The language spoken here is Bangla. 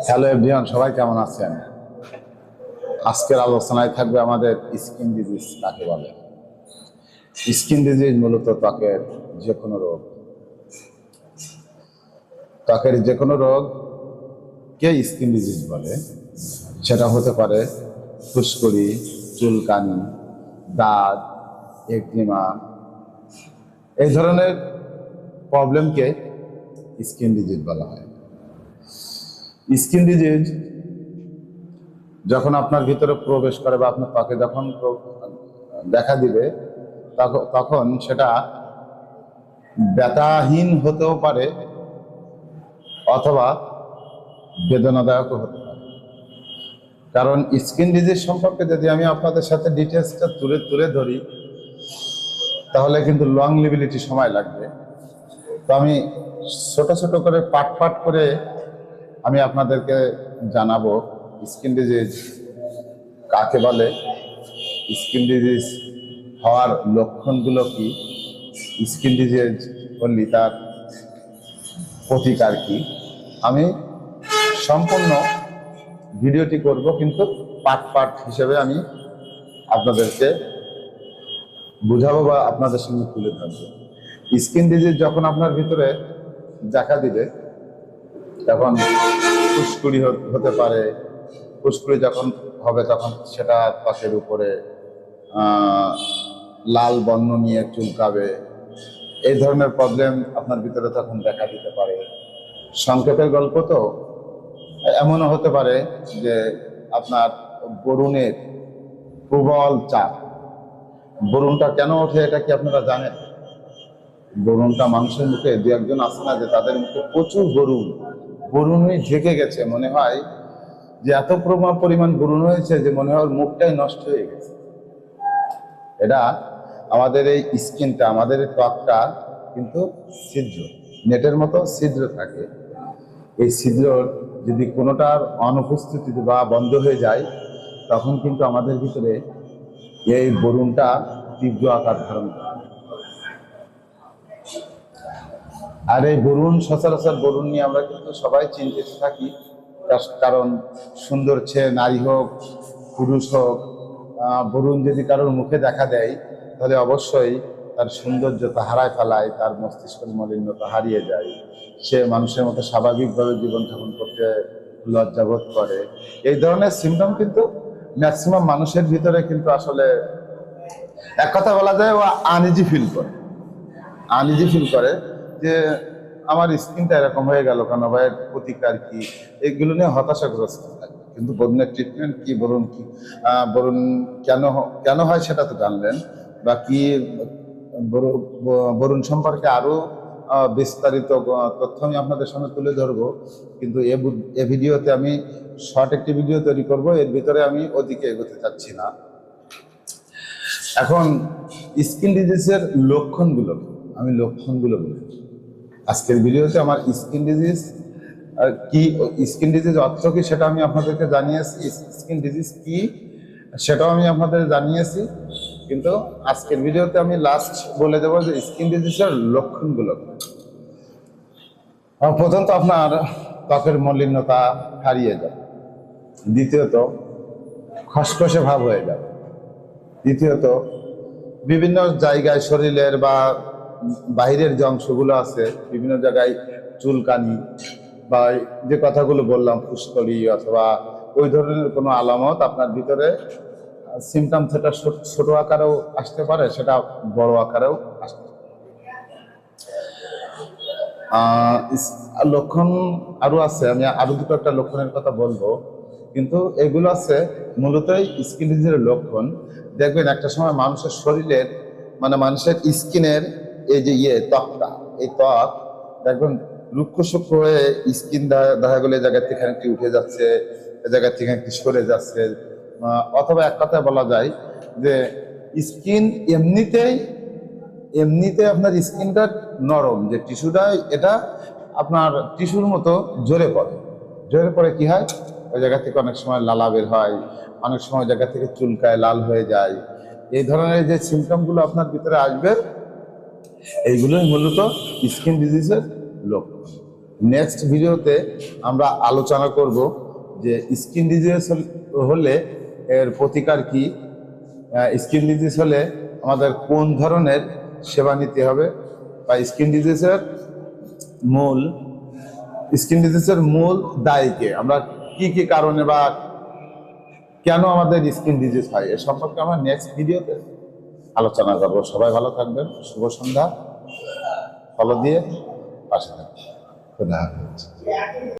হ্যালো এভরিওয়ান, সবাই কেমন আছেন? আজকের আলোচনায় থাকবে আমাদের স্কিন ডিজিজ কাকে বলে। স্কিন ডিজিজ মূলত ত্বকের যে কোনো রোগ। ত্বকের যে কোনো রোগকে স্কিন ডিজিজ বলে। সেটা হতে পারে ফুসকুড়ি, চুলকানি, দাগ, একজিমা, এই ধরনের প্রবলেমকে স্কিন ডিজিজ বলা হয়। স্কিন ডিজিজ যখন আপনার ভিতরে প্রবেশ করে বা আপনার ত্বকে যখন দেখা দিবে, তখন সেটা ব্যথাহীন হতেও পারে অথবা বেদনাদায়কও হতে পারে। কারণ স্কিন ডিজিজ সম্পর্কে যদি আমি আপনাদের সাথে ডিটেলসটা তুলে ধরি, তাহলে কিন্তু লং লিবিলিটি সময় লাগবে। তো আমি ছোট ছোট করে পাট করে আমি আপনাদেরকে জানাবো স্কিন ডিজিজ কাকে বলে, স্কিন ডিজিজ হওয়ার লক্ষণগুলো কি, স্কিন ডিজিজ হলে তার প্রতিকার কি। আমি সম্পূর্ণ ভিডিওটি করব, কিন্তু পার্ট হিসেবে আমি আপনাদেরকে বুঝাবো বা আপনাদের সঙ্গে তুলে ধরবো। স্কিন ডিজিজ যখন আপনার ভিতরে দেখা দিবে, তখন ফুসকুড়ি হতে পারে। ফুসকুড়ি যখন হবে তখন সেটা ত্বকের উপরে লাল বর্ণ নিয়ে চুলকাবে। এই ধরনের প্রবলেম আপনার ভিতরে তখন দেখা দিতে পারে। সংক্ষেপের গল্প তো এমনও হতে পারে যে আপনার বরুণের প্রবল চাপ। বরুণটা কেন ওঠে এটা কি আপনারা জানেন? বরুণটা মানুষের মুখে দু একজন আছে না, যে তাদের মুখে প্রচুর বরুণই ঢেকে গেছে, মনে হয় যে এত পরিমাণ বরুণ হয়েছে যে মনে হয় ওর মুখটাই নষ্ট হয়ে গেছে। এটা আমাদের এই স্কিনটা, আমাদের এই ত্বকটা কিন্তু ছিদ্র, নেটের মতো ছিদ্র থাকে। এই ছিদ্র যদি কোনোটার অনুপস্থিতিতে বা বন্ধ হয়ে যায়, তখন কিন্তু আমাদের ভিতরে এই বরুণটা তীব্র আকার ধারণ করে। আর এই বরুণ, সচরাচর বরুণ নিয়ে আমরা কিন্তু সবাই চিন্তিত থাকি। কারণ সুন্দর ছেলে, নারী হোক পুরুষ হোক, বরুণ যদি কারোর মুখে দেখা দেয়, তাহলে অবশ্যই তার সৌন্দর্যতা হারায় ফেলায়, তার মস্তিষ্কের মলিনতা হারিয়ে যায়। সে মানুষের মতো স্বাভাবিকভাবে জীবনযাপন করতে লজ্জাবোধ করে। এই ধরনের সিমটম কিন্তু ম্যাক্সিমাম মানুষের ভিতরে কিন্তু আসলে এক কথা বলা যায়, ও আনইজি ফিল করে যে আমার স্কিনটা এরকম হয়ে গেল কেন, বা এর প্রতিকার কি, এগুলো নিয়ে হতাশাগ্রস্ত থাকে। কিন্তু বরুণের ট্রিটমেন্ট কি, বরুণ কেন হয় সেটা তো জানলেন, বা কি বরুণ সম্পর্কে আরো বিস্তারিত তথ্য আমি আপনাদের সামনে তুলে ধরবো। কিন্তু এ ভিডিওতে আমি শর্ট একটি ভিডিও তৈরি করব, এর ভিতরে আমি ওদিকে এগোতে চাচ্ছি না। এখন স্কিন ডিজিজের লক্ষণগুলো বলি। আজকের ভিডিওতে আমার স্কিন ডিজিজ কি, স্কিন ডিজিজ অর্থ কি সেটা আমি আপনাদেরকে জানিয়েছি, স্কিন ডিজিজ কি সেটাও আমি আপনাদের জানিয়েছি। কিন্তু আজকের ভিডিওতে আমি লাস্ট বলে দেবো যে স্কিন ডিজিজের লক্ষণগুলো। প্রথমত আপনার ত্বকের মলিনতা হারিয়ে যাবে। দ্বিতীয়ত খসখসে ভাব হয়ে যাবে। তৃতীয়ত বিভিন্ন জায়গায় শরীরের বা বাইরের যে অংশগুলো আছে বিভিন্ন জায়গায় চুলকানি, বা যে কথাগুলো বললাম ফুসকুড়ি অথবা ওই ধরনের কোনো আলামত আপনার ভিতরে সিমটম, সেটা ছোট আকারেও আসতে পারে, সেটা বড় আকারেও আসতে পারে। লক্ষণ আরো আছে, আমি আরো দুটো একটা লক্ষণের কথা বলবো, কিন্তু এগুলো আছে মূলতই স্কিন ডিজিজের লক্ষণ। দেখবেন একটা সময় মানুষের শরীরের, মানে মানুষের স্কিনের এই যে ত্বকটা, এই ত্বক দেখবেন রুক্ষ সূক্ষ্ম হয়ে স্কিন দেখা গেলে এই জায়গা থেকে একটি উঠে যাচ্ছে, এ জায়গা থেকে একটি সরে যাচ্ছে। অথবা এক কথায় বলা যায় যে স্কিন এমনিতে আপনার স্কিনটা নরম, যে টিস্যুটা এটা আপনার টিস্যুর মতো ঝরে পড়ে কি হয়, ওই জায়গা থেকে অনেক সময় লালা বের হয়, অনেক সময় জায়গা থেকে চুলকায়, লাল হয়ে যায়। এই ধরনের যে সিমটমগুলো আপনার ভিতরে আসবে, এইগুলোই মূলত স্কিন ডিজিজের লক্ষণ। নেক্সট ভিডিওতে আমরা আলোচনা করব যে স্কিন ডিজিজ হলে এর প্রতিকার কি, স্কিন ডিজিজ হলে আমাদের কোন ধরনের সেবা নিতে হবে, বা স্কিন ডিজিজের মূল দায়ীকে, আমরা কি কি কারণে বা কেন আমাদের স্কিন ডিজিজ হয় এ সম্পর্কে আমরা নেক্সট ভিডিওতে আলোচনা করব। সবাই ভালো থাকবেন, শুভ সন্ধ্যা, ফলো দিয়ে পাশে থাকবেন। খুদা হাফেজ।